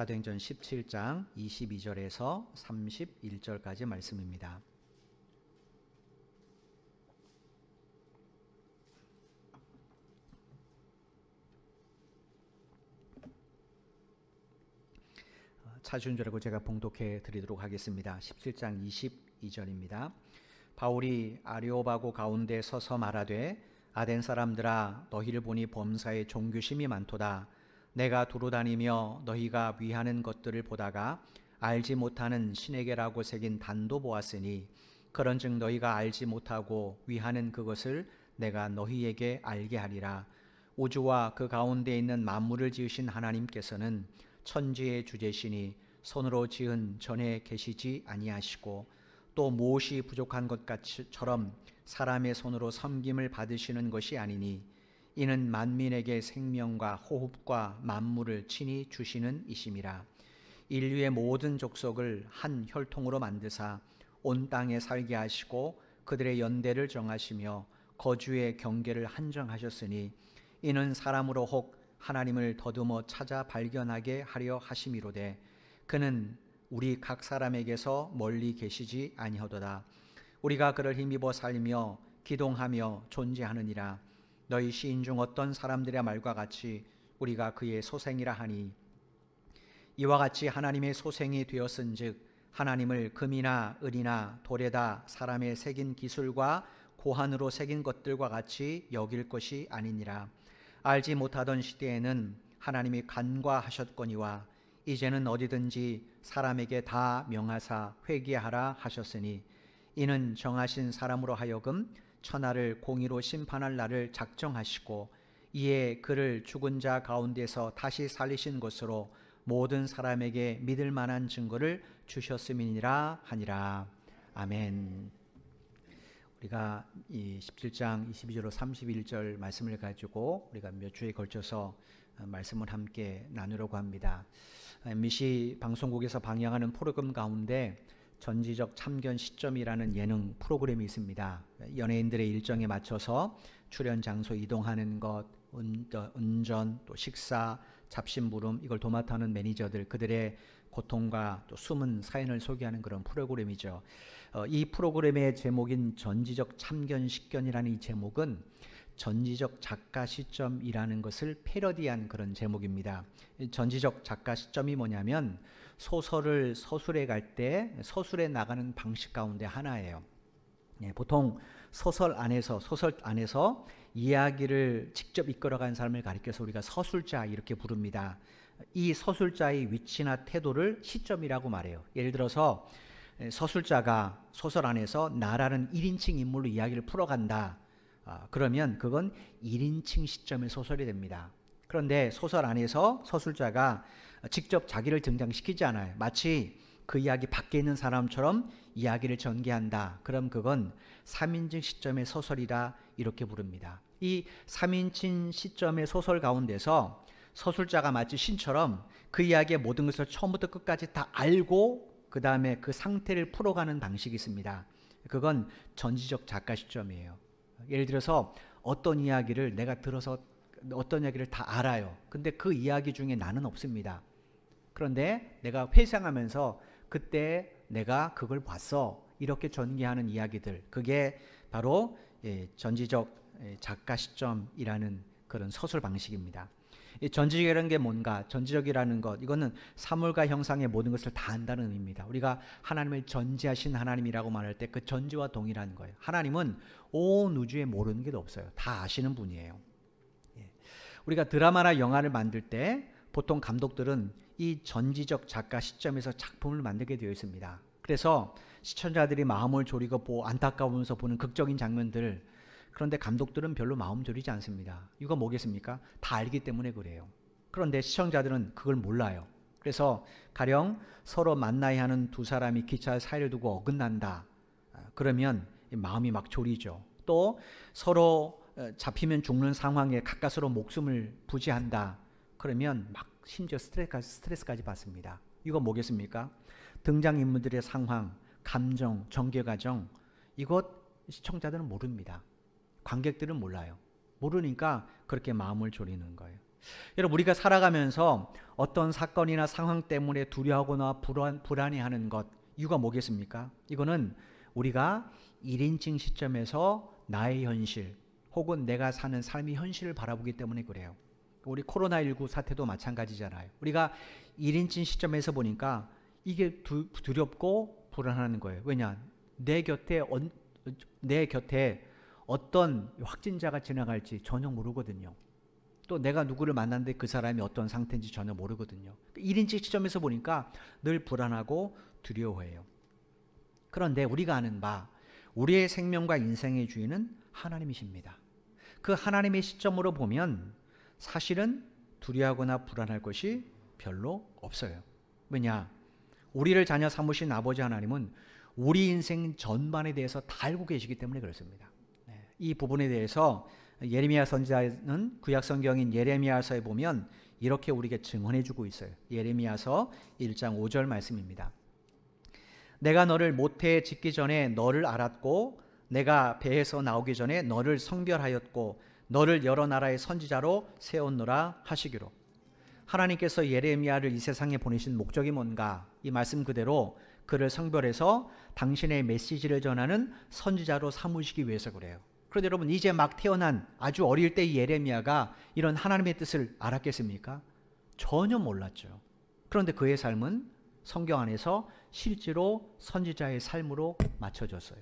사도행전 17장 22절에서 31절까지 말씀입니다. 찾으신 줄 알고 제가 봉독해 드리도록 하겠습니다. 17장 22절입니다. 바울이 아레오바고 가운데 서서 말하되 아덴 사람들아 너희를 보니 범사에 종교심이 많도다. 내가 두루다니며 너희가 위하는 것들을 보다가 알지 못하는 신에게라고 새긴 단도 보았으니 그런즉 너희가 알지 못하고 위하는 그것을 내가 너희에게 알게 하리라. 우주와 그 가운데 있는 만물을 지으신 하나님께서는 천지의 주제시니 손으로 지은 전에 계시지 아니하시고 또 무엇이 부족한 것처럼 사람의 손으로 섬김을 받으시는 것이 아니니 이는 만민에게 생명과 호흡과 만물을 친히 주시는 이심이라. 인류의 모든 족속을 한 혈통으로 만드사 온 땅에 살게 하시고 그들의 연대를 정하시며 거주의 경계를 한정하셨으니 이는 사람으로 혹 하나님을 더듬어 찾아 발견하게 하려 하심이로되 그는 우리 각 사람에게서 멀리 계시지 아니하도다. 우리가 그를 힘입어 살며 기동하며 존재하느니라. 너희 시인 중 어떤 사람들의 말과 같이 우리가 그의 소생이라 하니 이와 같이 하나님의 소생이 되었은즉 하나님을 금이나 은이나 돌에다 사람의 새긴 기술과 고한으로 새긴 것들과 같이 여길 것이 아니니라. 알지 못하던 시대에는 하나님이 간과하셨거니와 이제는 어디든지 사람에게 다 명하사 회개하라 하셨으니 이는 정하신 사람으로 하여금 천하를 공의로 심판할 날을 작정하시고 이에 그를 죽은 자 가운데서 다시 살리신 것으로 모든 사람에게 믿을 만한 증거를 주셨음이니라 하니라. 아멘. 우리가 이 17장 22절로 31절 말씀을 가지고 우리가 몇 주에 걸쳐서 말씀을 함께 나누려고 합니다. MBC 방송국에서 방영하는 프로그램 가운데 전지적 참견 시점이라는 예능 프로그램이 있습니다. 연예인들의 일정에 맞춰서 출연 장소 이동하는 것, 운전, 또 식사, 잡심부름 이걸 도맡아하는 매니저들 그들의 고통과 또 숨은 사연을 소개하는 그런 프로그램이죠. 이 프로그램의 제목인 전지적 참견 식견이라는 이 제목은 전지적 작가 시점이라는 것을 패러디한 그런 제목입니다. 전지적 작가 시점이 뭐냐면 소설을 서술해 갈 때 서술해 나가는 방식 가운데 하나예요. 보통 소설 안에서 이야기를 직접 이끌어간 사람을 가리켜서 우리가 서술자 이렇게 부릅니다. 이 서술자의 위치나 태도를 시점이라고 말해요. 예를 들어서 서술자가 소설 안에서 나라는 1인칭 인물로 이야기를 풀어간다. 그러면 그건 1인칭 시점의 소설이 됩니다. 그런데 소설 안에서 서술자가 직접 자기를 등장시키지 않아요. 마치 그 이야기 밖에 있는 사람처럼 이야기를 전개한다. 그럼 그건 3인칭 시점의 소설이라 이렇게 부릅니다. 이 3인칭 시점의 소설 가운데서 서술자가 마치 신처럼 그 이야기의 모든 것을 처음부터 끝까지 다 알고 그 다음에 그 상태를 풀어가는 방식이 있습니다. 그건 전지적 작가 시점이에요. 예를 들어서 어떤 이야기를 내가 들어서 어떤 이야기를 다 알아요. 근데 그 이야기 중에 나는 없습니다. 그런데 내가 회상하면서 그때 내가 그걸 봤어. 이렇게 전개하는 이야기들. 그게 바로 전지적 작가 시점이라는 그런 서술 방식입니다. 이 전지적이라는 게 뭔가? 전지적이라는 것, 이거는 사물과 형상의 모든 것을 다 안다는 의미입니다. 우리가 하나님을 전지하신 하나님이라고 말할 때 그 전지와 동일한 거예요. 하나님은 온 우주에 모르는 게 없어요. 다 아시는 분이에요. 우리가 드라마나 영화를 만들 때 보통 감독들은 이 전지적 작가 시점에서 작품을 만들게 되어 있습니다. 그래서 시청자들이 마음을 졸이고 안타까우면서 보는 극적인 장면들, 그런데 감독들은 별로 마음 졸이지 않습니다. 이거 뭐겠습니까? 다 알기 때문에 그래요. 그런데 시청자들은 그걸 몰라요. 그래서 가령 서로 만나야 하는 두 사람이 기차 사이를 두고 어긋난다. 그러면 마음이 막 졸이죠. 또 서로 잡히면 죽는 상황에 가까스로 목숨을 부지한다. 그러면 막 심지어 스트레스까지 받습니다. 이거 뭐겠습니까? 등장인물들의 상황, 감정, 전개과정, 이것 시청자들은 모릅니다. 관객들은 몰라요. 모르니까 그렇게 마음을 졸이는 거예요. 여러분, 우리가 살아가면서 어떤 사건이나 상황 때문에 두려워하거나 불안해하는 것, 이유가 뭐겠습니까? 이거는 우리가 1인칭 시점에서 나의 현실 혹은 내가 사는 삶의 현실을 바라보기 때문에 그래요. 우리 코로나19 사태도 마찬가지잖아요. 우리가 1인칭 시점에서 보니까 이게 두렵고 불안한 거예요. 왜냐? 내 곁에 어떤 확진자가 지나갈지 전혀 모르거든요. 또 내가 누구를 만났는데 그 사람이 어떤 상태인지 전혀 모르거든요. 1인칭 시점에서 보니까 늘 불안하고 두려워해요. 그런데 우리가 아는 바, 우리의 생명과 인생의 주인은 하나님이십니다. 그 하나님의 시점으로 보면 사실은 두려워하거나 불안할 것이 별로 없어요. 왜냐? 우리를 자녀 삼으신 아버지 하나님은 우리 인생 전반에 대해서 다 알고 계시기 때문에 그렇습니다. 이 부분에 대해서 예레미야 선지자는 구약 성경인 예레미야서에 보면 이렇게 우리에게 증언해 주고 있어요. 예레미야서 1장 5절 말씀입니다. 내가 너를 모태에 짓기 전에 너를 알았고 내가 배에서 나오기 전에 너를 성별하였고 너를 여러 나라의 선지자로 세웠노라 하시기로. 하나님께서 예레미야를 이 세상에 보내신 목적이 뭔가? 이 말씀 그대로 그를 성별해서 당신의 메시지를 전하는 선지자로 삼으시기 위해서 그래요. 그런데 여러분, 이제 막 태어난 아주 어릴 때 예레미야가 이런 하나님의 뜻을 알았겠습니까? 전혀 몰랐죠. 그런데 그의 삶은 성경 안에서 실제로 선지자의 삶으로 맞춰졌어요.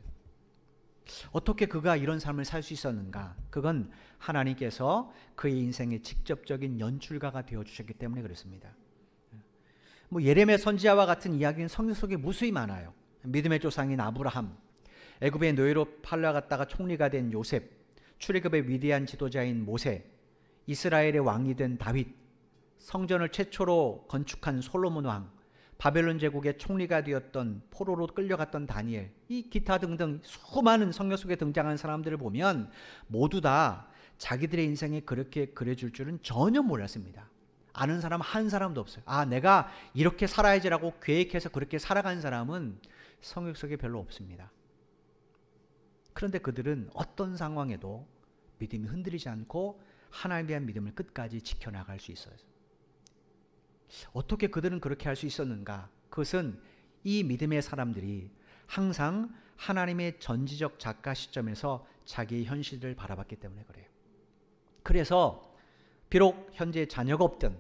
어떻게 그가 이런 삶을 살 수 있었는가? 그건 하나님께서 그의 인생의 직접적인 연출가가 되어주셨기 때문에 그렇습니다. 예레미야 선지자와 같은 이야기는 성경 속에 무수히 많아요. 믿음의 조상인 아브라함, 애굽의 노예로 팔려갔다가 총리가 된 요셉, 출애굽의 위대한 지도자인 모세, 이스라엘의 왕이 된 다윗, 성전을 최초로 건축한 솔로몬 왕, 바벨론 제국의 총리가 되었던 포로로 끌려갔던 다니엘, 이 기타 등등 수많은 성경 속에 등장한 사람들을 보면 모두 다 자기들의 인생에 그렇게 그려줄 줄은 전혀 몰랐습니다. 아는 사람 한 사람도 없어요. 아, 내가 이렇게 살아야지라고 계획해서 그렇게 살아간 사람은 성경 속에 별로 없습니다. 그런데 그들은 어떤 상황에도 믿음이 흔들리지 않고 하나님에 대한 믿음을 끝까지 지켜나갈 수 있어요. 어떻게 그들은 그렇게 할 수 있었는가? 그것은 이 믿음의 사람들이 항상 하나님의 전지적 작가 시점에서 자기의 현실을 바라봤기 때문에 그래요. 그래서 비록 현재 자녀가 없든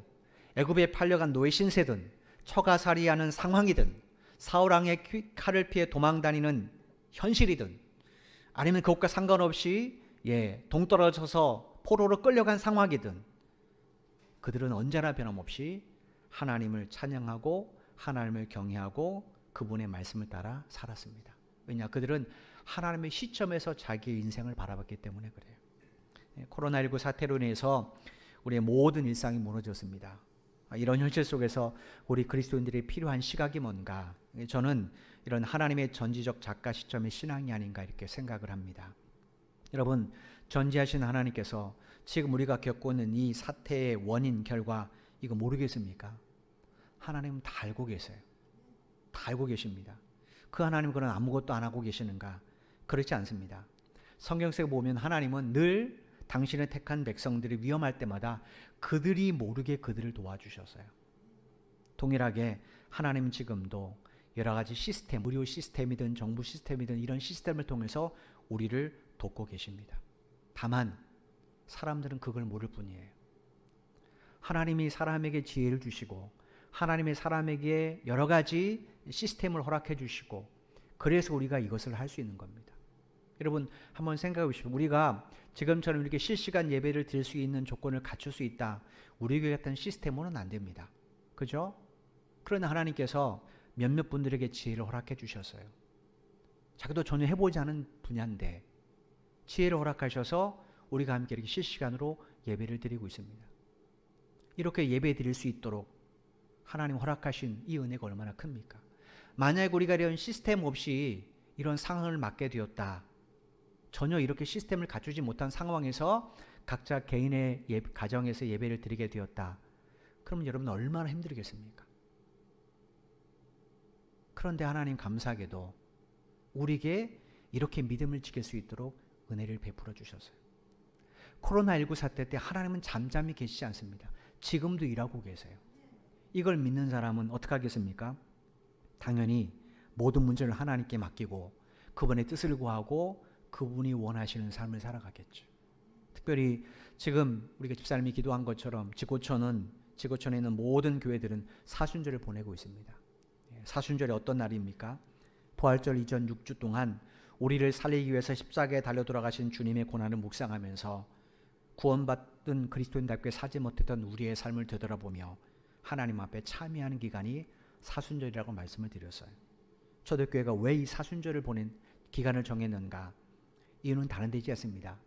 애굽에 팔려간 노예 신세든 처가살이하는 상황이든 사울왕의 칼을 피해 도망다니는 현실이든 아니면 그것과 상관없이 동떨어져서 포로로 끌려간 상황이든 그들은 언제나 변함없이 하나님을 찬양하고 하나님을 경외하고 그분의 말씀을 따라 살았습니다. 왜냐? 그들은 하나님의 시점에서 자기의 인생을 바라봤기 때문에 그래요. 코로나19 사태로 인해서 우리의 모든 일상이 무너졌습니다. 이런 현실 속에서 우리 그리스도인들이 필요한 시각이 뭔가? 저는 이런 하나님의 전지적 작가 시점의 신앙이 아닌가 이렇게 생각을 합니다. 여러분, 전지하신 하나님께서 지금 우리가 겪고 있는 이 사태의 원인, 결과 이거 모르겠습니까? 하나님은 다 알고 계세요. 다 알고 계십니다. 그 하나님 그런 아무것도 안 하고 계시는가? 그렇지 않습니다. 성경 속에 보면 하나님은 늘 당신의 택한 백성들이 위험할 때마다 그들이 모르게 그들을 도와주셨어요. 동일하게 하나님은 지금도 여러 가지 시스템, 의료 시스템이든 정부 시스템이든 이런 시스템을 통해서 우리를 돕고 계십니다. 다만 사람들은 그걸 모를 뿐이에요. 하나님이 사람에게 지혜를 주시고 하나님의 사람에게 여러 가지 시스템을 허락해 주시고 그래서 우리가 이것을 할 수 있는 겁니다. 여러분 한번 생각해 보십시오. 우리가 지금처럼 이렇게 실시간 예배를 드릴 수 있는 조건을 갖출 수 있다. 우리 교회 같은 시스템으로는 안 됩니다. 그죠? 그러나 하나님께서 몇몇 분들에게 지혜를 허락해 주셨어요. 자기도 전혀 해보지 않은 분야인데 지혜를 허락하셔서 우리가 함께 이렇게 실시간으로 예배를 드리고 있습니다. 이렇게 예배 드릴 수 있도록 하나님 허락하신 이 은혜가 얼마나 큽니까? 만약 우리가 이런 시스템 없이 이런 상황을 맞게 되었다. 전혀 이렇게 시스템을 갖추지 못한 상황에서 각자 개인의 가정에서 예배를 드리게 되었다. 그러면 여러분 얼마나 힘들겠습니까? 그런데 하나님 감사하게도 우리에게 이렇게 믿음을 지킬 수 있도록 은혜를 베풀어 주셨어요. 코로나19 사태 때 하나님은 잠잠히 계시지 않습니다. 지금도 일하고 계세요. 이걸 믿는 사람은 어떻게 하겠습니까? 당연히 모든 문제를 하나님께 맡기고 그분의 뜻을 구하고 그분이 원하시는 삶을 살아가겠죠. 특별히 지금 우리가 집사님이 기도한 것처럼 지구촌에 있는 모든 교회들은 사순절을 보내고 있습니다. 사순절이 어떤 날입니까? 부활절 이전 6주 동안 우리를 살리기 위해서 십자가에 달려 돌아가신 주님의 고난을 묵상하면서 구원받은 그리스도인답게 살지 못했던 우리의 삶을 되돌아보며 하나님 앞에 참여하는 기간이 사순절이라고 말씀을 드렸어요. 초대교회가 왜 이 사순절을 보낸 기간을 정했는가? 이유는 다른 데지 않습니다.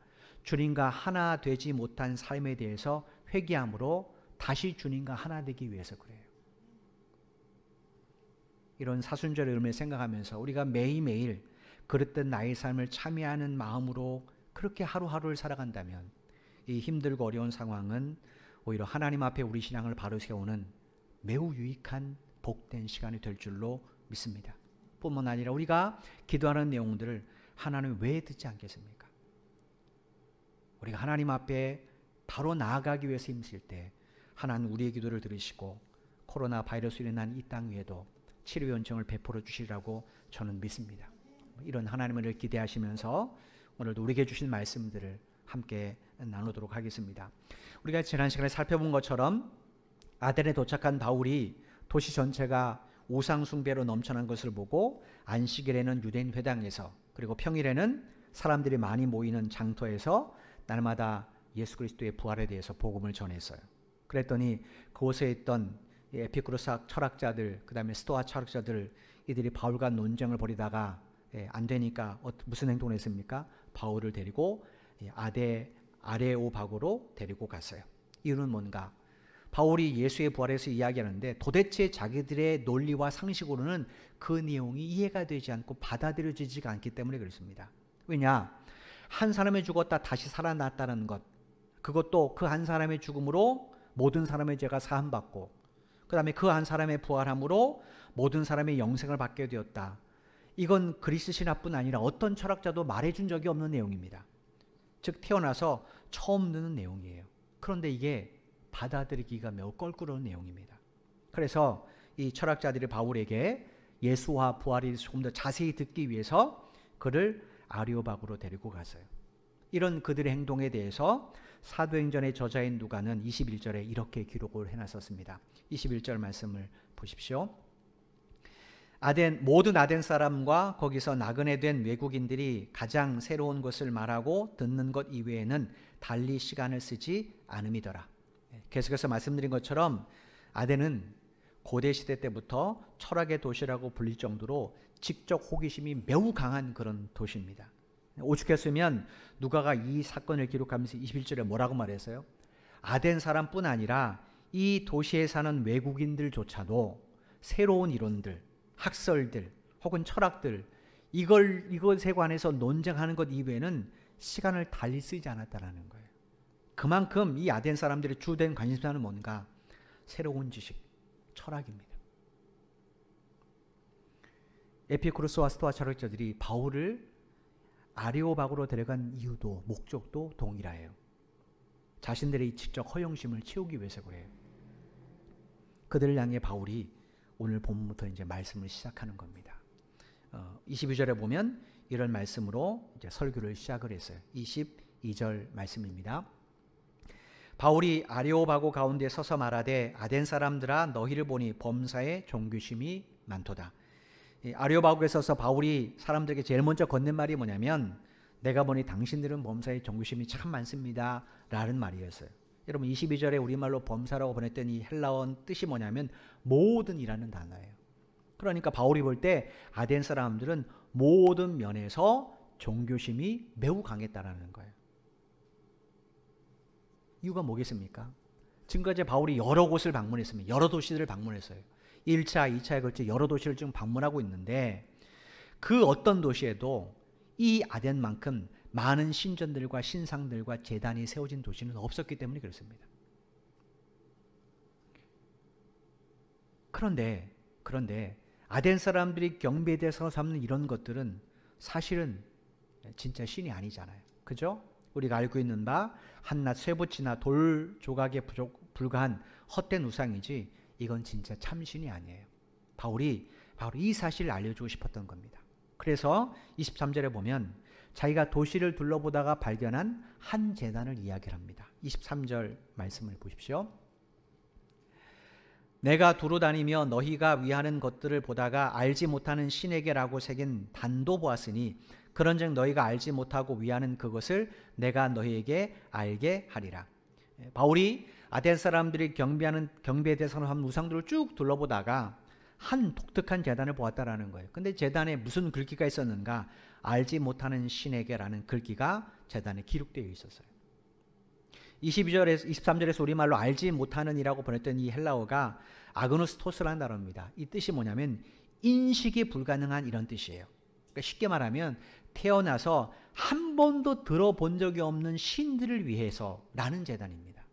주님과 하나 되지 못한 삶에 대해서 회개함으로 다시 주님과 하나 되기 위해서 그래요. 이런 사순절의 의미를 생각하면서 우리가 매일매일 그릇된 나의 삶을 참여하는 마음으로 그렇게 하루하루를 살아간다면 이 힘들고 어려운 상황은 오히려 하나님 앞에 우리 신앙을 바로 세우는 매우 유익한 복된 시간이 될 줄로 믿습니다. 뿐만 아니라 우리가 기도하는 내용들을 하나님 왜 듣지 않겠습니까? 우리가 하나님 앞에 바로 나아가기 위해서 힘쓸 때 하나님 우리의 기도를 들으시고 코로나 바이러스로 인한 이 땅 위에도 치료 요청을 베풀어 주시라고 저는 믿습니다. 이런 하나님을 기대하시면서 오늘도 우리에게 주신 말씀들을 함께 나누도록 하겠습니다. 우리가 지난 시간에 살펴본 것처럼 아덴에 도착한 바울이 도시 전체가 우상 숭배로 넘쳐난 것을 보고 안식일에는 유대인 회당에서 그리고 평일에는 사람들이 많이 모이는 장터에서 날마다 예수 그리스도의 부활에 대해서 복음을 전했어요. 그랬더니 그곳에 있던 에피쿠로스 철학자들, 그 다음에 스토아 철학자들, 이들이 바울과 논쟁을 벌이다가 안 되니까 무슨 행동을 했습니까? 바울을 데리고 아레오바고로 데리고 갔어요. 이유는 뭔가? 바울이 예수의 부활에서 이야기하는데 도대체 자기들의 논리와 상식으로는 그 내용이 이해가 되지 않고 받아들여지지가 않기 때문에 그렇습니다. 왜냐? 한 사람이 죽었다 다시 살아났다는 것, 그것도 그 한 사람의 죽음으로 모든 사람의 죄가 사함받고 그 다음에 그 한 사람의 부활함으로 모든 사람의 영생을 받게 되었다. 이건 그리스 신학뿐 아니라 어떤 철학자도 말해준 적이 없는 내용입니다. 즉 태어나서 처음 듣는 내용이에요. 그런데 이게 받아들이기가 매우 껄끄러운 내용입니다. 그래서 이 철학자들이 바울에게 예수와 부활이 조금 더 자세히 듣기 위해서 그를 아리오박으로 데리고 갔어요. 이런 그들의 행동에 대해서 사도행전의 저자인 누가는 21절에 이렇게 기록을 해놨었습니다. 21절 말씀을 보십시오. 모든 아덴 사람과 거기서 나그네 된 외국인들이 가장 새로운 것을 말하고 듣는 것 이외에는 달리 시간을 쓰지 않음이더라. 계속해서 말씀드린 것처럼 아덴은 고대 시대 때부터 철학의 도시라고 불릴 정도로 지적 호기심이 매우 강한 그런 도시입니다. 오죽했으면 누가가 이 사건을 기록하면서 21절에 뭐라고 말했어요? 아덴 사람뿐 아니라 이 도시에 사는 외국인들조차도 새로운 이론들, 학설들 혹은 철학들 이것에 관해서 논쟁하는 것 이외에는 시간을 달리 쓰지 않았다는 거예요. 그만큼 이 아덴 사람들의 주된 관심사는 뭔가? 새로운 지식, 철학입니다. 에피쿠로스와 스토아 철학자들이 바울을 아레오박으로 데려간 이유도 목적도 동일해요. 자신들의 지적 허영심을 채우기 위해서 그래요. 그들을 향해 바울이 오늘 본문부터 이제 말씀을 시작하는 겁니다. 22절에 보면 이런 말씀으로 이제 설교를 시작을 했어요. 22절 말씀입니다. 바울이 아레오바고 가운데 서서 말하되 아덴 사람들아 너희를 보니 범사에 종교심이 많도다. 아레오바고에 서서 바울이 사람들에게 제일 먼저 건넨 말이 뭐냐면 내가 보니 당신들은 범사에 종교심이 참 많습니다 라는 말이었어요. 여러분 22절에 우리말로 범사라고 번역된 이 헬라어 뜻이 뭐냐면 모든 이라는 단어예요. 그러니까 바울이 볼 때 아덴 사람들은 모든 면에서 종교심이 매우 강했다라는 거예요. 이유가 뭐겠습니까? 지금까지 바울이 여러 곳을 방문했습니다. 여러 도시들을 방문했어요. 1차, 2차에 걸쳐 여러 도시를 지금 방문하고 있는데 그 어떤 도시에도 이 아덴만큼 많은 신전들과 신상들과 제단이 세워진 도시는 없었기 때문에 그렇습니다. 그런데 아덴 사람들이 경배대상으로 삼는 이런 것들은 사실은 진짜 신이 아니잖아요. 그죠? 우리가 알고 있는 바 한낱 쇠붙이나 돌 조각에 불과한 헛된 우상이지 이건 진짜 참신이 아니에요. 바울이 바로 이 사실을 알려주고 싶었던 겁니다. 그래서 23절에 보면 자기가 도시를 둘러보다가 발견한 한 제단을 이야기를 합니다. 23절 말씀을 보십시오. 내가 두루 다니며 너희가 위하는 것들을 보다가 알지 못하는 신에게라고 새긴 단도 보았으니 그런즉 너희가 알지 못하고 위하는 그것을 내가 너희에게 알게 하리라. 바울이 아덴 사람들이 경배 대상으로 한 우상들을 쭉 둘러보다가 한 독특한 제단을 보았다라는 거예요. 근데 제단에 무슨 글귀가 있었는가? 알지 못하는 신에게라는 글귀가 제단에 기록되어 있었어요. 23절에서 우리말로 알지 못하는 이라고 번역된 이 헬라어가 아그노스토스라는 단어입니다. 이 뜻이 뭐냐면 인식이 불가능한 이런 뜻이에요. 그러니까 쉽게 말하면 태어나서 한 번도 들어본 적이 없는 신들을 위해서라는 제단입니다.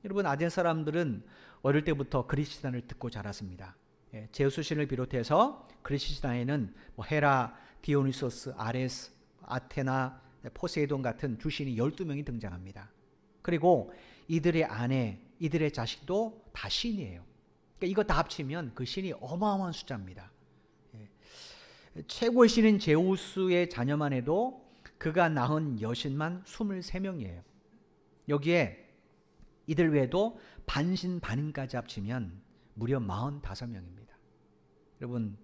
여러분, 아덴 사람들은 어릴 때부터 그리스 신화를 듣고 자랐습니다. 제우스 신을 비롯해서 그리스 신화에는 헤라, 디오니소스, 아레스, 아테나, 포세이돈 같은 주신이 12명이 등장합니다. 그리고 이들의 아내, 이들의 자식도 다 신이에요. 그러니까 이거 다 합치면 그 신이 어마어마한 숫자입니다. 최고의 신인 제우스의 자녀만 해도 그가 낳은 여신만 23명이에요. 여기에 이들 외에도 반신 반인까지 합치면 무려 45명입니다. 여러분,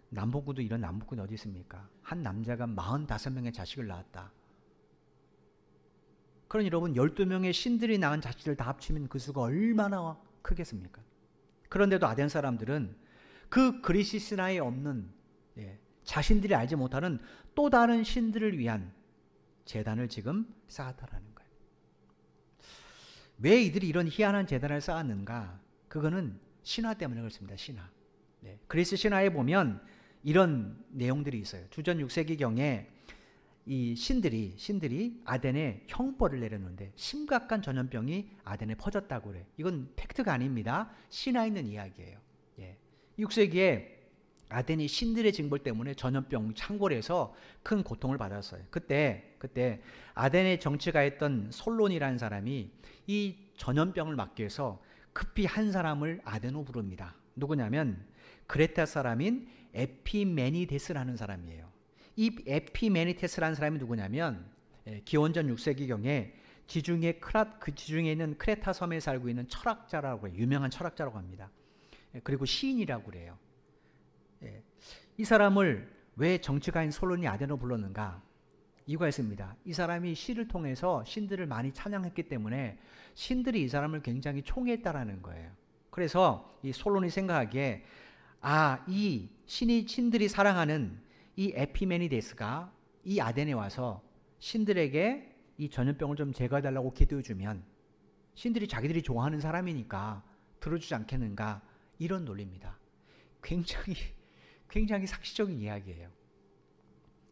남북구도 이런 남북군이 어디 있습니까? 한 남자가 45명의 자식을 낳았다. 그러니 여러분, 12명의 신들이 낳은 자식들 다 합치면 그 수가 얼마나 크겠습니까? 그런데도 아덴 사람들은 그 그리스 신화에 없는 자신들이 알지 못하는 또 다른 신들을 위한 제단을 지금 쌓았다라는 거예요. 왜 이들이 이런 희한한 제단을 쌓았는가? 그거는 신화 때문에 그렇습니다. 신화. 그리스 신화에 보면 이런 내용들이 있어요. 주전 6세기경에 이 신들이 아덴에 형벌을 내렸는데 심각한 전염병이 아덴에 퍼졌다고 그래요. 이건 팩트가 아닙니다. 신화에 있는 이야기예요. 6세기에 아덴이 신들의 징벌 때문에 전염병 창궐해서 큰 고통을 받았어요. 그때 아덴의 정치가였던 솔론이라는 사람이 이 전염병을 막기 위해서 급히 한 사람을 아덴으로 부릅니다. 누구냐면 그레타 사람인 에피메니데스라는 사람이에요. 이 에피메니데스라는 사람이 누구냐면 기원전 6세기경에 그 지중해 있는 크레타 섬에 살고 있는 철학자라고 해요. 유명한 철학자라고 합니다. 그리고 시인이라고 그래요. 이 사람을 왜 정치가인 솔론이 아덴으로 불렀는가? 이유가 있습니다. 이 사람이 시를 통해서 신들을 많이 찬양했기 때문에 신들이 이 사람을 굉장히 총애했다라는 거예요. 그래서 이 솔론이 생각하기에 이 신들이 사랑하는 이 에피메니데스가 이 아덴에 와서 신들에게 이 전염병을 좀 제거해달라고 기도해주면 신들이 자기들이 좋아하는 사람이니까 들어주지 않겠는가, 이런 논리입니다. 굉장히 상식적인 이야기예요.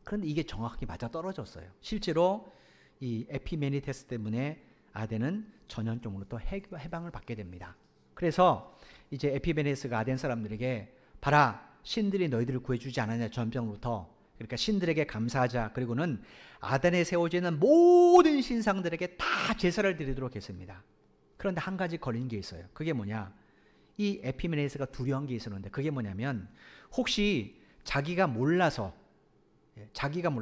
그런데 이게 정확하게 맞아떨어졌어요. 실제로 이 에피메니데스 때문에 아덴은 전염병으로 또 해방을 받게 됩니다. 그래서 이제 에피메니데스가 아덴 사람들에게 봐라, 신들이 너희들을 구해주지 않았냐, 전염병으로부터. 그러니까 신들에게 감사하자. 그리고는 아덴에 세워지는 모든 신상들에게 다 제사를 드리도록 했습니다. 그런데 한 가지 걸린 게 있어요. 그게 뭐냐? 이 에피메니데스가 두려운 게 있었는데 그게 뭐냐면 혹시 자기가 몰라서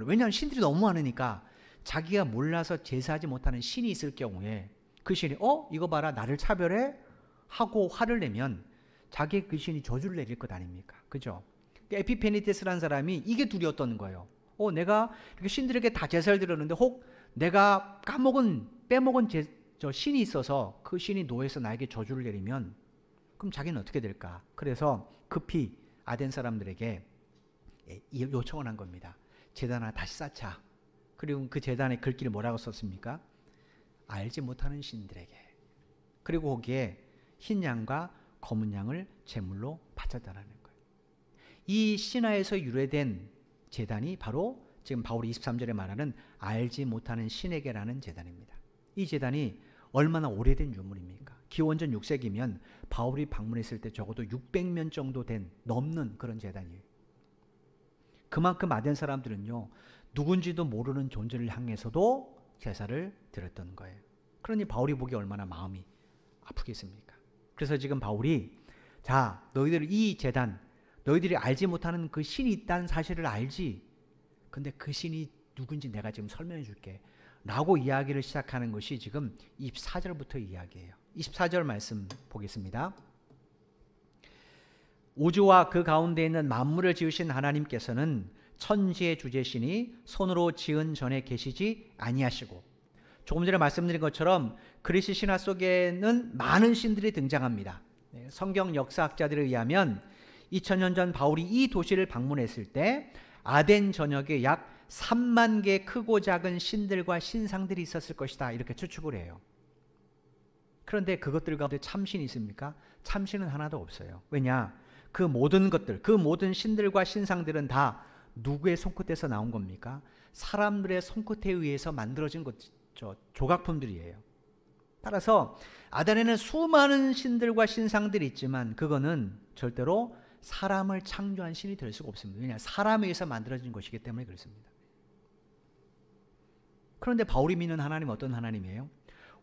왜냐하면 신들이 너무 많으니까 자기가 몰라서 제사하지 못하는 신이 있을 경우에 그 신이 이거 봐라, 나를 차별해? 하고 화를 내면 자기의 그 신이 저주를 내릴 것 아닙니까? 그죠? 에피페니데스라는 사람이 이게 두려웠던 거예요. 내가 이렇게 신들에게 다 제사를 드렸는데 혹 내가 빼먹은 저 신이 있어서 그 신이 노예해서 나에게 저주를 내리면 그럼 자기는 어떻게 될까? 그래서 급히 아덴 사람들에게 요청을 한 겁니다. 제단 하나 다시 쌓자. 그리고 그 제단의 글귀를 뭐라고 썼습니까? 알지 못하는 신들에게. 그리고 거기에 흰 양과 검은 양을 제물로 바쳤다라는 거예요. 이 신화에서 유래된 제단이 바로 지금 바울이 23절에 말하는 알지 못하는 신에게라는 제단입니다. 이 제단이 얼마나 오래된 유물입니까? 기원전 6세기면 바울이 방문했을 때 적어도 600년 정도 넘는 그런 제단이에요. 그만큼 아덴 사람들은요, 누군지도 모르는 존재를 향해서도 제사를 드렸던 거예요. 그러니 바울이 보기 얼마나 마음이 아프겠습니까? 그래서 지금 바울이 자, 너희들 이 제단, 너희들이 알지 못하는 그 신이 있다는 사실을 알지. 근데 그 신이 누군지 내가 지금 설명해 줄게. 라고 이야기를 시작하는 것이 지금 24절부터 이야기예요. 24절 말씀 보겠습니다. 우주와 그 가운데 있는 만물을 지으신 하나님께서는 천지의 주제신이 손으로 지은 전에 계시지 아니하시고, 조금 전에 말씀드린 것처럼 그리스 신화 속에는 많은 신들이 등장합니다. 성경 역사학자들에 의하면 2000년 전 바울이 이 도시를 방문했을 때 아덴 전역에 약 3만 개의 크고 작은 신들과 신상들이 있었을 것이다, 이렇게 추측을 해요. 그런데 그것들 가운데 참신이 있습니까? 참신은 하나도 없어요. 왜냐? 그 모든 것들, 그 모든 신들과 신상들은 다 누구의 손끝에서 나온 겁니까? 사람들의 손끝에 의해서 만들어진 조각품들이에요. 따라서 아덴에는 수많은 신들과 신상들이 있지만 그거는 절대로 사람을 창조한 신이 될 수가 없습니다. 왜냐? 사람에 의해서 만들어진 것이기 때문에 그렇습니다. 그런데 바울이 믿는 하나님은 어떤 하나님이에요?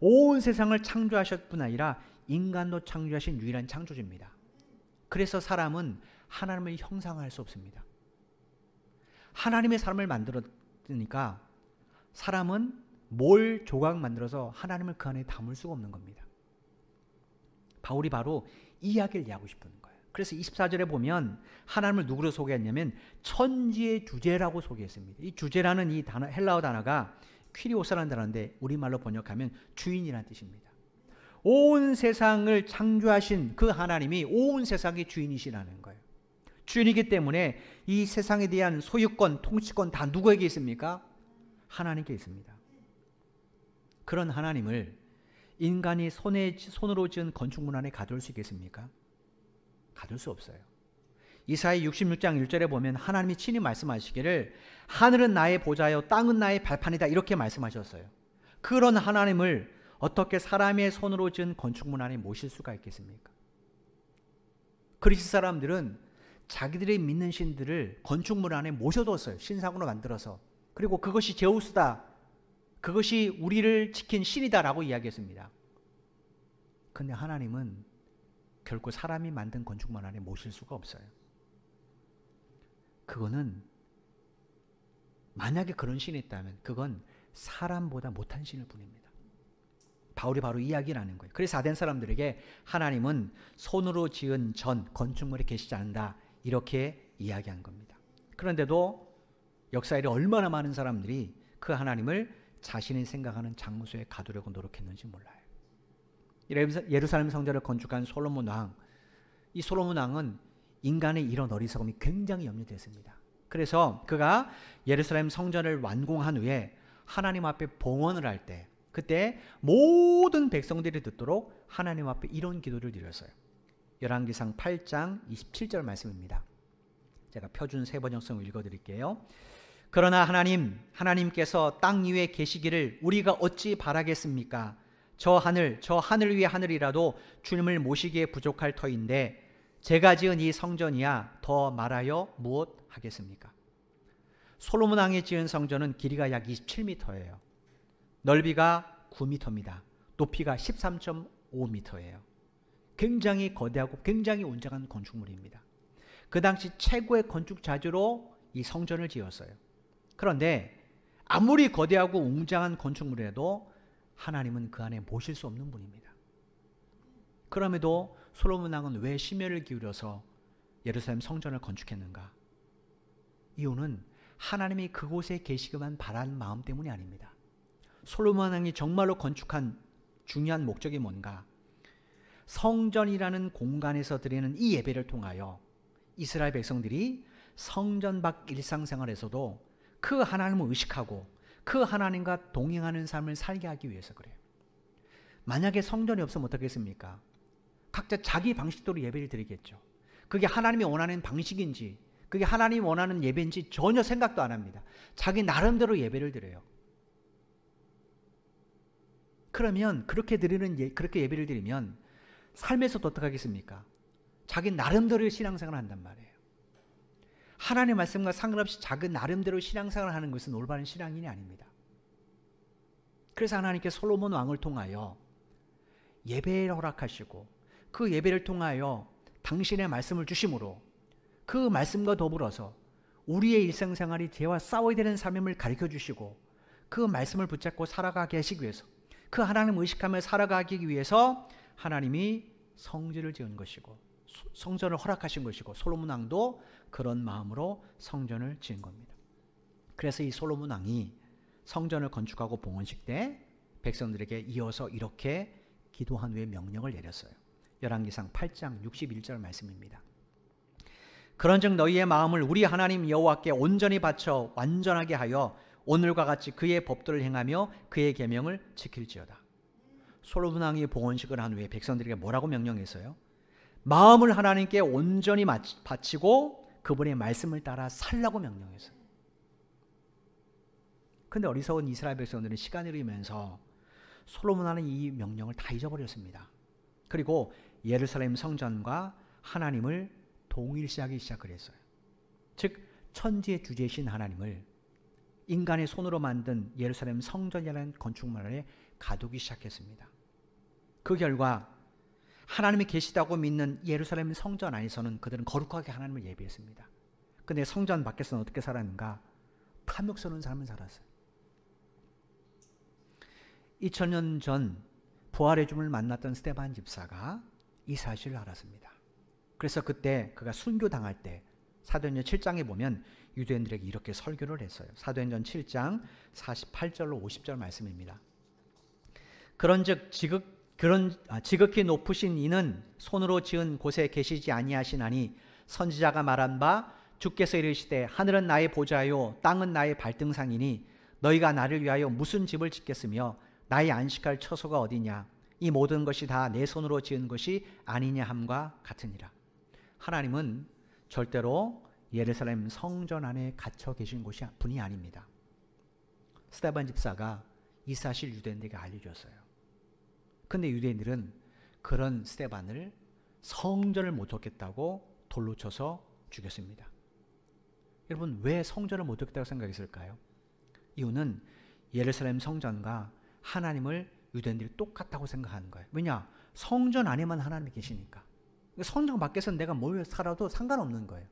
온 세상을 창조하셨을 뿐 아니라 인간도 창조하신 유일한 창조주입니다. 그래서 사람은 하나님을 형상화할 수 없습니다. 하나님의 사람을 만들었으니까 사람은 뭘 조각 만들어서 하나님을 그 안에 담을 수가 없는 겁니다. 바울이 바로 이 이야기를 이해하고 싶은 거예요. 그래서 24절에 보면 하나님을 누구로 소개했냐면 천지의 주제라고 소개했습니다. 이 주제라는 이 단어, 헬라어 단어가 퀴리오스라는 단어인데 우리말로 번역하면 주인이라는 뜻입니다. 온 세상을 창조하신 그 하나님이 온 세상의 주인이시라는 거예요. 주인이기 때문에 이 세상에 대한 소유권, 통치권 다 누구에게 있습니까? 하나님께 있습니다. 그런 하나님을 인간이 손으로 지은 건축물 안에 가둘 수 있겠습니까? 가둘 수 없어요. 이사야 66장 1절에 보면 하나님이 친히 말씀하시기를 하늘은 나의 보좌요 땅은 나의 발판이다, 이렇게 말씀하셨어요. 그런 하나님을 어떻게 사람의 손으로 지은 건축물 안에 모실 수가 있겠습니까? 그리스 사람들은 자기들이 믿는 신들을 건축물 안에 모셔뒀어요. 신상으로 만들어서. 그리고 그것이 제우스다, 그것이 우리를 지킨 신이다라고 이야기했습니다. 그런데 하나님은 결코 사람이 만든 건축물 안에 모실 수가 없어요. 그거는 만약에 그런 신이 있다면 그건 사람보다 못한 신일 뿐입니다. 바울이 바로 이야기를 하는 거예요. 그래서 아덴 사람들에게 하나님은 손으로 지은 전 건축물에 계시지 않는다, 이렇게 이야기한 겁니다. 그런데도 역사에 얼마나 많은 사람들이 그 하나님을 자신이 생각하는 장소에 가두려고 노력했는지 몰라요. 예루살렘 성전을 건축한 솔로몬 왕, 이 솔로몬 왕은 인간의 이런 어리석음이 굉장히 염려됐습니다. 그래서 그가 예루살렘 성전을 완공한 후에 하나님 앞에 봉헌을 할 때, 그때 모든 백성들이 듣도록 하나님 앞에 이런 기도를 드렸어요. 열왕기상 8장 27절 말씀입니다. 제가 표준 세번역성을 읽어드릴게요. 그러나 하나님께서 땅 위에 계시기를 우리가 어찌 바라겠습니까? 저 하늘 위의 하늘이라도 주님을 모시기에 부족할 터인데 제가 지은 이 성전이야 더 말하여 무엇 하겠습니까? 솔로몬 왕이 지은 성전은 길이가 약 27m예요. 넓이가 9m입니다. 높이가 13.5m예요. 굉장히 거대하고 굉장히 웅장한 건축물입니다. 그 당시 최고의 건축 자재로 이 성전을 지었어요. 그런데 아무리 거대하고 웅장한 건축물이라도 하나님은 그 안에 모실 수 없는 분입니다. 그럼에도 솔로몬 왕은 왜 심혈을 기울여서 예루살렘 성전을 건축했는가? 이유는 하나님이 그곳에 계시기만 바라는 마음 때문이 아닙니다. 솔로몬 왕이 정말로 건축한 중요한 목적이 뭔가? 성전이라는 공간에서 드리는 이 예배를 통하여 이스라엘 백성들이 성전 밖 일상생활에서도 그 하나님을 의식하고 그 하나님과 동행하는 삶을 살게 하기 위해서 그래요. 만약에 성전이 없으면 어떻겠습니까? 각자 자기 방식대로 예배를 드리겠죠. 그게 하나님이 원하는 방식인지 그게 하나님이 원하는 예배인지 전혀 생각도 안 합니다. 자기 나름대로 예배를 드려요. 그러면 그렇게 예배를 드리면 삶에서도 어떻게 하겠습니까? 자기 나름대로 신앙생활을 한단 말이에요. 하나님의 말씀과 상관없이 자기 나름대로 신앙생활을 하는 것은 올바른 신앙인이 아닙니다. 그래서 하나님께 솔로몬 왕을 통하여 예배를 허락하시고 그 예배를 통하여 당신의 말씀을 주심으로 그 말씀과 더불어서 우리의 일상생활이 죄와 싸워야 되는 삶임을 가르쳐 주시고 그 말씀을 붙잡고 살아가게 하시기 위해서 그 하나님을 의식하며 살아가기 위해서 하나님이 성전을 지은 것이고 성전을 허락하신 것이고 솔로몬 왕도 그런 마음으로 성전을 지은 겁니다. 그래서 이 솔로몬 왕이 성전을 건축하고 봉헌식 때 백성들에게 이어서 이렇게 기도한 후에 명령을 내렸어요. 열왕기상 8장 61절 말씀입니다. 그런즉 너희의 마음을 우리 하나님 여호와께 온전히 바쳐 완전하게 하여 오늘과 같이 그의 법도를 행하며 그의 계명을 지킬지어다. 솔로몬 왕이 봉헌식을 한 후에 백성들에게 뭐라고 명령했어요? 마음을 하나님께 온전히 바치고 그분의 말씀을 따라 살라고 명령했어요. 근데 어리석은 이스라엘 백성들은 시간이 흐르면서 솔로몬 왕은 이 명령을 다 잊어버렸습니다. 그리고 예루살렘 성전과 하나님을 동일시하기 시작을 했어요. 즉 천지의 주제이신 하나님을 인간의 손으로 만든 예루살렘 성전이라는 건축물에 가두기 시작했습니다. 그 결과 하나님이 계시다고 믿는 예루살렘 성전 안에서는 그들은 거룩하게 하나님을 예배했습니다. 근데 성전 밖에서는 어떻게 살았는가? 탐욕스러운 삶을 살았어요. 2000년 전 부활의 주님을 만났던 스데반 집사가 이 사실을 알았습니다. 그래서 그때 그가 순교당할 때 사도행전 7장에 보면 유대인들에게 이렇게 설교를 했어요. 사도행전 7장 48절로 50절 말씀입니다. 그런즉 지극히 높으신 이는 손으로 지은 곳에 계시지 아니하시나니 선지자가 말한 바 주께서 이르시되 하늘은 나의 보좌요 땅은 나의 발등상이니 너희가 나를 위하여 무슨 집을 짓겠으며 나의 안식할 처소가 어디냐 이 모든 것이 다 내 손으로 지은 것이 아니냐 함과 같으니라. 하나님은 절대로 예루살렘 성전 안에 갇혀 계신 분이 아닙니다. 스데반 집사가 이 사실 유대인들에게 알려줬어요. 근데 유대인들은 그런 스데반을 성전을 못 짓겠다고 돌로 쳐서 죽였습니다. 여러분 왜 성전을 못 짓겠다고 생각했을까요? 이유는 예루살렘 성전과 하나님을 유대인들이 똑같다고 생각하는 거예요. 왜냐? 성전 안에만 하나님이 계시니까. 성전 밖에서는 내가 뭘 살아도 상관없는 거예요.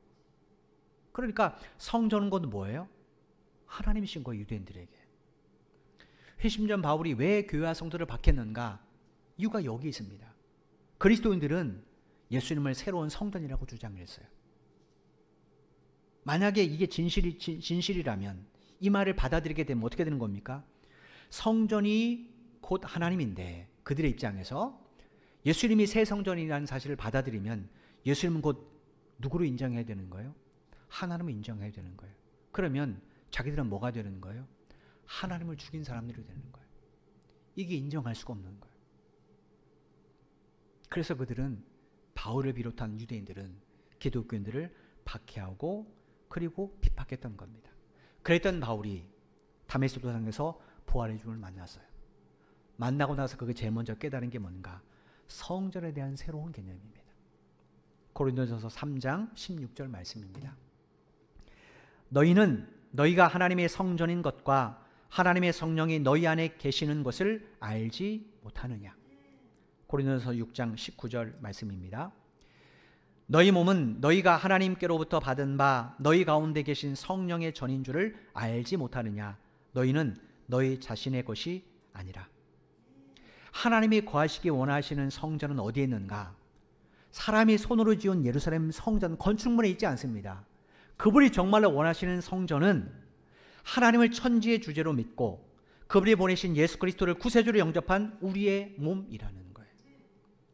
그러니까 성전은 곧 뭐예요? 하나님이신 거예요, 유대인들에게. 회심전 바울이 왜 교회와 성도를 박했는가? 이유가 여기 있습니다. 그리스도인들은 예수님을 새로운 성전이라고 주장했어요. 만약에 이게 진실이라면 이 말을 받아들이게 되면 어떻게 되는 겁니까? 성전이 곧 하나님인데 그들의 입장에서 예수님이 새 성전이라는 사실을 받아들이면 예수님은 곧 누구로 인정해야 되는 거예요? 하나님을 인정해야 되는 거예요. 그러면 자기들은 뭐가 되는 거예요? 하나님을 죽인 사람들이 되는 거예요. 이게 인정할 수가 없는 거예요. 그래서 그들은 바울을 비롯한 유대인들은 기독교인들을 박해하고 그리고 핍박했던 겁니다. 그랬던 바울이 다메섹 도상에서 부활의 주님을 만났어요. 만나고 나서 그게 제일 먼저 깨달은 게 뭔가? 성전에 대한 새로운 개념입니다. 고린도전서 3장 16절 말씀입니다. 너희는 너희가 하나님의 성전인 것과 하나님의 성령이 너희 안에 계시는 것을 알지 못하느냐. 고린도전서 6장 19절 말씀입니다. 너희 몸은 너희가 하나님께로부터 받은 바 너희 가운데 계신 성령의 전인 줄을 알지 못하느냐. 너희는 너희 자신의 것이 아니라. 하나님이 거하시기 원하시는 성전은 어디에 있는가? 사람이 손으로 지은 예루살렘 성전 건축물에 있지 않습니다. 그분이 정말로 원하시는 성전은 하나님을 천지의 주제로 믿고 그분이 보내신 예수 그리스도를 구세주로 영접한 우리의 몸이라는 거예요.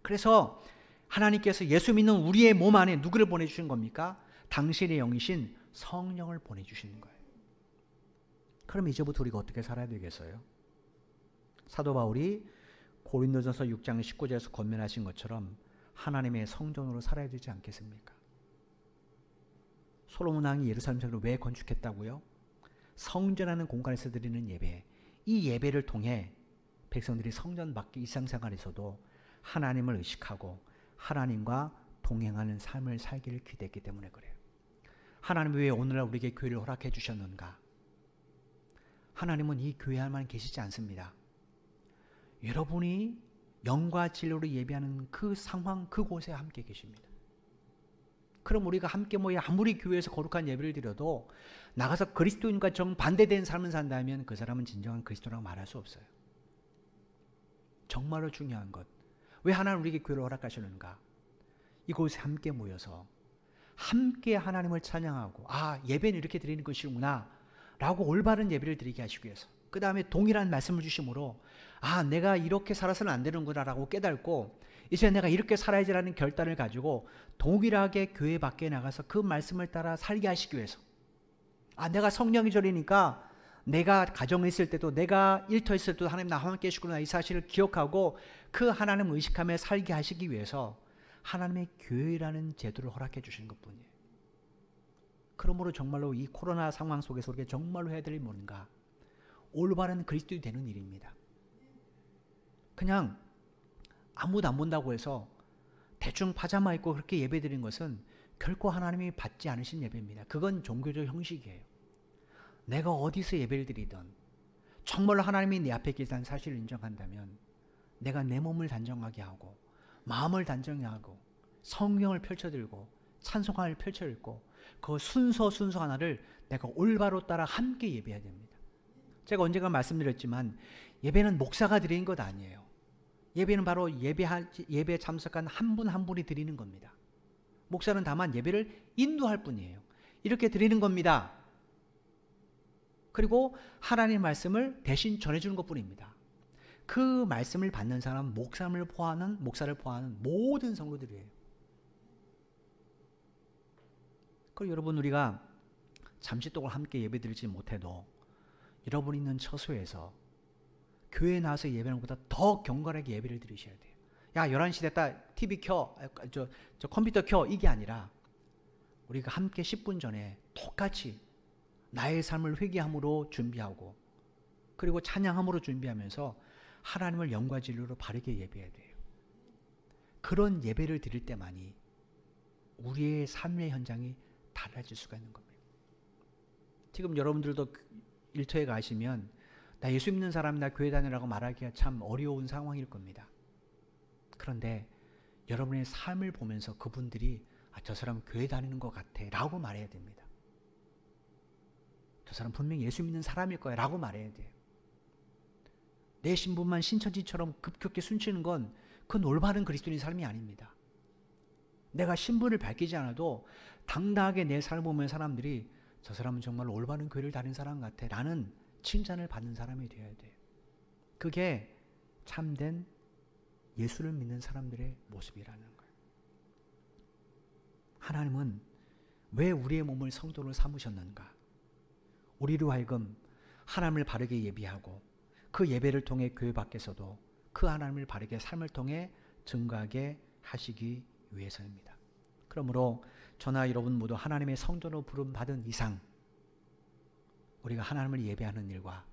그래서 하나님께서 예수 믿는 우리의 몸 안에 누구를 보내주신 겁니까? 당신의 영이신 성령을 보내주시는 거예요. 그럼 이제부터 우리가 어떻게 살아야 되겠어요? 사도 바울이 고린도전서 6장 19절에서 권면하신 것처럼 하나님의 성전으로 살아야 되지 않겠습니까? 솔로몬 왕이 예루살렘 성전을 왜 건축했다고요? 성전하는 공간에서 드리는 예배, 이 예배를 통해 백성들이 성전 밖의 일상생활에서도 하나님을 의식하고 하나님과 동행하는 삶을 살기를 기대했기 때문에 그래요. 하나님이 왜 오늘날 우리에게 교회를 허락해 주셨는가? 하나님은 이 교회 안만 계시지 않습니다. 여러분이 영과 진리로 예배하는 그 상황, 그곳에 함께 계십니다. 그럼 우리가 함께 모여 아무리 교회에서 거룩한 예배를 드려도 나가서 그리스도인과 정반대된 삶을 산다면 그 사람은 진정한 그리스도라고 말할 수 없어요. 정말로 중요한 것. 왜 하나님 우리에게 교회를 허락하시는가? 이곳에 함께 모여서 함께 하나님을 찬양하고 예배는 이렇게 드리는 것이구나 라고 올바른 예배를 드리게 하시기 위해서, 그 다음에 동일한 말씀을 주심으로 내가 이렇게 살아서는 안 되는구나 라고 깨닫고 이제 내가 이렇게 살아야지라는 결단을 가지고 동일하게 교회 밖에 나가서 그 말씀을 따라 살게 하시기 위해서, 내가 성령이 저리니까 내가 가정에 있을 때도 내가 일터에 있을 때도 하나님 나와 함께 해주시구나 이 사실을 기억하고 그 하나님을 의식하며 살게 하시기 위해서 하나님의 교회라는 제도를 허락해 주시는 것뿐이에요. 그러므로 정말로 이 코로나 상황 속에서 우리가 정말로 해야 될 일이 뭔가? 올바른 그리스도인이 되는 일입니다. 그냥 아무도 안 본다고 해서 대충 파자마 입고 그렇게 예배드리는 것은 결코 하나님이 받지 않으신 예배입니다. 그건 종교적 형식이에요. 내가 어디서 예배를 드리든 정말로 하나님이 내 앞에 계시다는 사실을 인정한다면 내가 내 몸을 단정하게 하고 마음을 단정하게 하고 성경을 펼쳐들고 찬송가를 펼쳐 읽고 그 순서 하나를 내가 올바로 따라 함께 예배해야 됩니다. 제가 언젠가 말씀드렸지만 예배는 목사가 드리는 것 아니에요. 예배는 바로 예배에 참석한 한 분 한 분이 드리는 겁니다. 목사는 다만 예배를 인도할 뿐이에요. 이렇게 드리는 겁니다. 그리고 하나님의 말씀을 대신 전해주는 것뿐입니다. 그 말씀을 받는 사람은 목사를 포함하는 모든 성도들이에요. 그리고 여러분, 우리가 잠시 동안 함께 예배드리지 못해도 여러분 있는 처소에서 교회에 나와서 예배하는 것보다 더 경건하게 예배를 드리셔야 돼요. 11시 됐다, TV 켜, 저 컴퓨터 켜, 이게 아니라 우리가 함께 10분 전에 똑같이 나의 삶을 회개함으로 준비하고 그리고 찬양함으로 준비하면서 하나님을 영과 진리로 바르게 예배해야 돼요. 그런 예배를 드릴 때만이 우리의 삶의 현장이 달라질 수가 있는 겁니다. 지금 여러분들도 일터에 가시면 나 예수 믿는 사람이나 교회 다니라고 말하기가 참 어려운 상황일 겁니다. 그런데 여러분의 삶을 보면서 그분들이 저 사람 교회 다니는 것 같아 라고 말해야 됩니다. 저 사람 분명히 예수 믿는 사람일 거야 라고 말해야 돼요. 내 신분만 신천지처럼 급격히 숨치는 건 그건 올바른 그리스도인 삶이 아닙니다. 내가 신분을 밝히지 않아도 당당하게 내 삶을 보면 사람들이 저 사람은 정말 올바른 교회를 다니는 사람 같아 라는 칭찬을 받는 사람이 되어야 돼요. 그게 참된 예수를 믿는 사람들의 모습이라는 거예요. 하나님은 왜 우리의 몸을 성도로 삼으셨는가? 우리로 하여금 하나님을 바르게 예배하고 그 예배를 통해 교회 밖에서도 그 하나님을 바르게 삶을 통해 증거하게 하시기 위해서입니다. 그러므로 저나 여러분 모두 하나님의 성도로 부름받은 이상 우리가 하나님을 예배하는 일과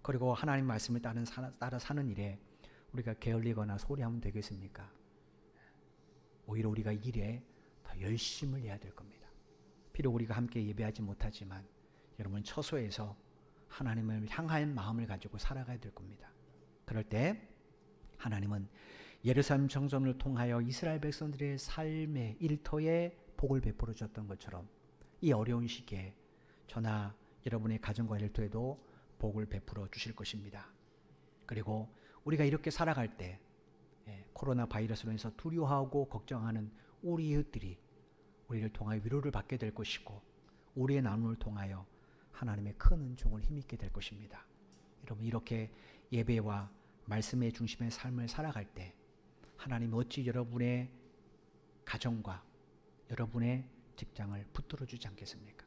그리고 하나님 말씀을 따라 사는 일에 우리가 게을리거나 소리하면 되겠습니까? 오히려 우리가 일에 더 열심을 내야 될 겁니다. 비록 우리가 함께 예배하지 못하지만 여러분 처소에서 하나님을 향한 마음을 가지고 살아가야 될 겁니다. 그럴 때 하나님은 예루살렘 성전을 통하여 이스라엘 백성들의 삶의 일터에 복을 베풀어 주셨던 것처럼 이 어려운 시기에 저나 여러분의 가정과 일터에도 복을 베풀어 주실 것입니다. 그리고 우리가 이렇게 살아갈 때 코로나 바이러스로 인해서 두려워하고 걱정하는 우리 이웃들이 우리를 통하여 위로를 받게 될 것이고 우리의 나눔을 통하여 하나님의 큰 은총을 힘입게 될 것입니다. 여러분 이렇게 예배와 말씀의 중심의 삶을 살아갈 때 하나님 어찌 여러분의 가정과 여러분의 직장을 붙들어 주지 않겠습니까?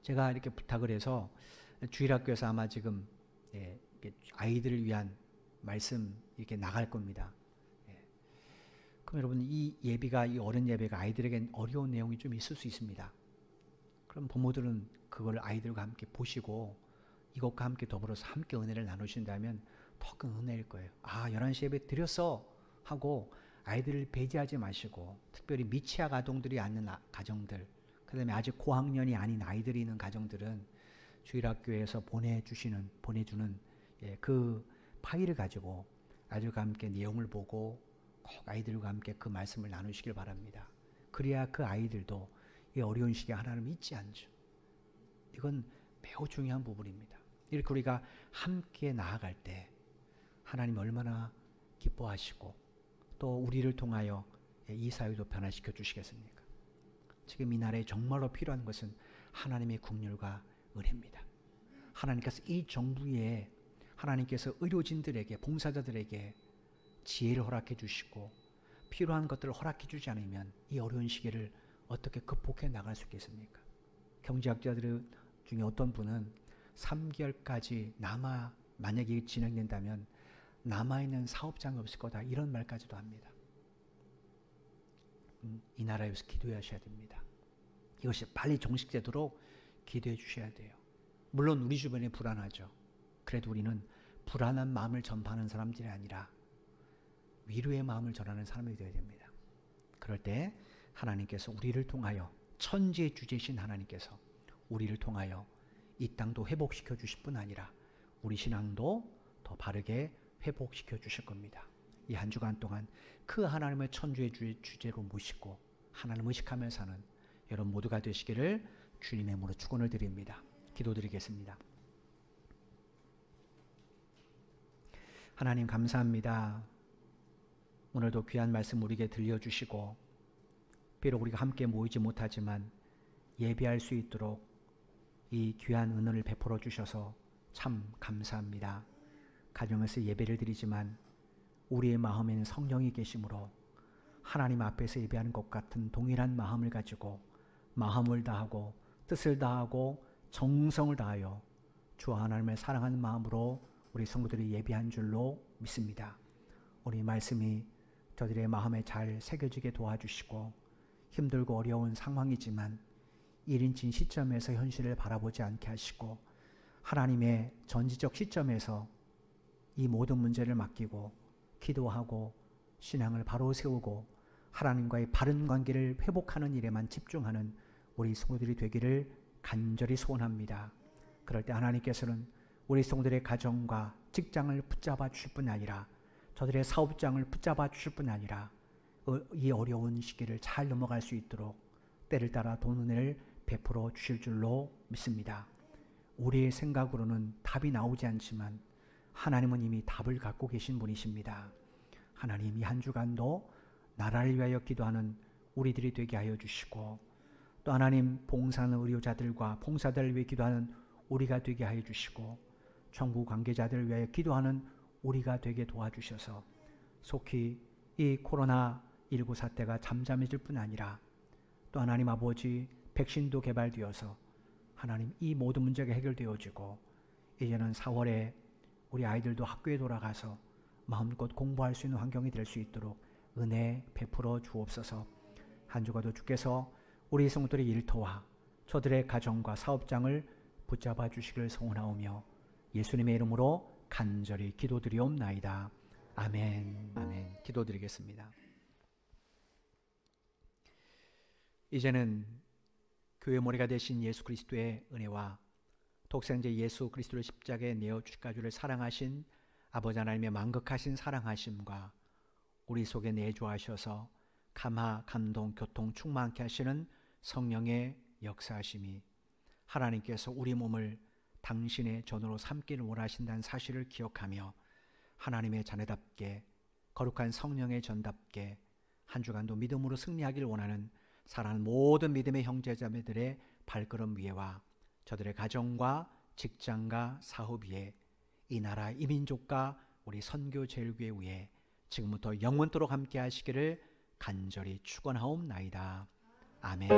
제가 이렇게 부탁을 해서 주일학교에서 아마 지금 아이들을 위한 말씀 이렇게 나갈 겁니다. 그럼 여러분 이 예배가 이 어른 예배가 아이들에겐 어려운 내용이 좀 있을 수 있습니다. 그럼 부모들은 그걸 아이들과 함께 보시고 이것과 함께 더불어서 함께 은혜를 나누신다면 더 큰 은혜일 거예요. 11시 예배 드렸어 하고 아이들을 배제하지 마시고 특별히 미취학 아동들이 있는 가정들 그 다음에 아직 고학년이 아닌 아이들이 있는 가정들은 주일학교에서 보내주는 그 파일을 가지고 아이들과 함께 내용을 보고 꼭 아이들과 함께 그 말씀을 나누시길 바랍니다. 그래야 그 아이들도 이 어려운 시기에 하나님을 잊지 않죠. 이건 매우 중요한 부분입니다. 이렇게 우리가 함께 나아갈 때 하나님 얼마나 기뻐하시고 또 우리를 통하여 이 사회도 변화시켜 주시겠습니까? 지금 이 나라에 정말로 필요한 것은 하나님의 긍휼과 은혜입니다. 하나님께서 이 정부에 하나님께서 의료진들에게 봉사자들에게 지혜를 허락해 주시고 필요한 것들을 허락해 주지 않으면 이 어려운 시기를 어떻게 극복해 나갈 수 있겠습니까? 경제학자들 중에 어떤 분은 3개월까지 만약에 진행된다면 남아있는 사업장이 없을 거다 이런 말까지도 합니다. 이 나라에서 기도하셔야 됩니다. 이것이 빨리 종식되도록 기도해 주셔야 돼요. 물론 우리 주변에 불안하죠. 그래도 우리는 불안한 마음을 전파하는 사람들이 아니라 위로의 마음을 전하는 사람이 되어야 됩니다. 그럴 때 하나님께서 우리를 통하여 천지의 주제신 하나님께서 우리를 통하여 이 땅도 회복시켜 주실 뿐 아니라 우리 신앙도 더 바르게 회복시켜 주실 겁니다. 이 한 주간 동안 그 하나님의 천주의 주제로 모시고 하나님을 의식하며 사는 여러분 모두가 되시기를 주님의 이름으로 축원을 드립니다. 기도드리겠습니다. 하나님 감사합니다. 오늘도 귀한 말씀 우리에게 들려주시고 비록 우리가 함께 모이지 못하지만 예배할 수 있도록 이 귀한 은혜를 베풀어 주셔서 참 감사합니다. 가정에서 예배를 드리지만 우리의 마음에는 성령이 계심으로 하나님 앞에서 예배하는 것 같은 동일한 마음을 가지고 마음을 다하고 뜻을 다하고 정성을 다하여 주 하나님을 사랑하는 마음으로 우리 성도들이 예배한 줄로 믿습니다. 우리 말씀이 저들의 마음에 잘 새겨지게 도와주시고 힘들고 어려운 상황이지만 1인칭 시점에서 현실을 바라보지 않게 하시고 하나님의 전지적 시점에서 이 모든 문제를 맡기고 기도하고 신앙을 바로 세우고 하나님과의 바른 관계를 회복하는 일에만 집중하는 우리 성도들이 되기를 간절히 소원합니다. 그럴 때 하나님께서는 우리 성도들의 가정과 직장을 붙잡아 주실 뿐 아니라 저들의 사업장을 붙잡아 주실 뿐 아니라 이 어려운 시기를 잘 넘어갈 수 있도록 때를 따라 돈을 베풀어 주실 줄로 믿습니다. 우리의 생각으로는 답이 나오지 않지만 하나님은 이미 답을 갖고 계신 분이십니다. 하나님 이 한 주간도 나라를 위하여 기도하는 우리들이 되게 하여 주시고 또 하나님 봉사하는 의료자들과 봉사자들을 위해 기도하는 우리가 되게 하여 주시고 정부 관계자들을 위하여 기도하는 우리가 되게 도와주셔서 속히 이 코로나19 사태가 잠잠해질 뿐 아니라 또 하나님 아버지 백신도 개발되어서 하나님 이 모든 문제가 해결되어지고 이제는 4월에 우리 아이들도 학교에 돌아가서 마음껏 공부할 수 있는 환경이 될 수 있도록 은혜 베풀어 주옵소서. 한 주간도 주께서 우리 성도들의 일터와 저들의 가정과 사업장을 붙잡아 주시기를 소원하오며 예수님의 이름으로 간절히 기도드리옵나이다. 아멘. 아멘. 기도드리겠습니다. 이제는 교회 머리가 되신 예수 그리스도의 은혜와 독생자 예수 그리스도를 십자가에 내어 주까지를 사랑하신 아버지 하나님의 만극하신 사랑하심과 우리 속에 내주하셔서 감화, 감동, 교통 충만케 하시는 성령의 역사하심이 하나님께서 우리 몸을 당신의 전으로 삼기를 원하신다는 사실을 기억하며 하나님의 자녀답게 거룩한 성령의 전답게 한 주간도 믿음으로 승리하기를 원하는 사랑하는 모든 믿음의 형제자매들의 발걸음 위에와 저들의 가정과 직장과 사업 위에 이 나라 이민족과 우리 선교 제일교회 위에 지금부터 영원토록 함께 하시기를 간절히 축원하옵나이다. 아멘.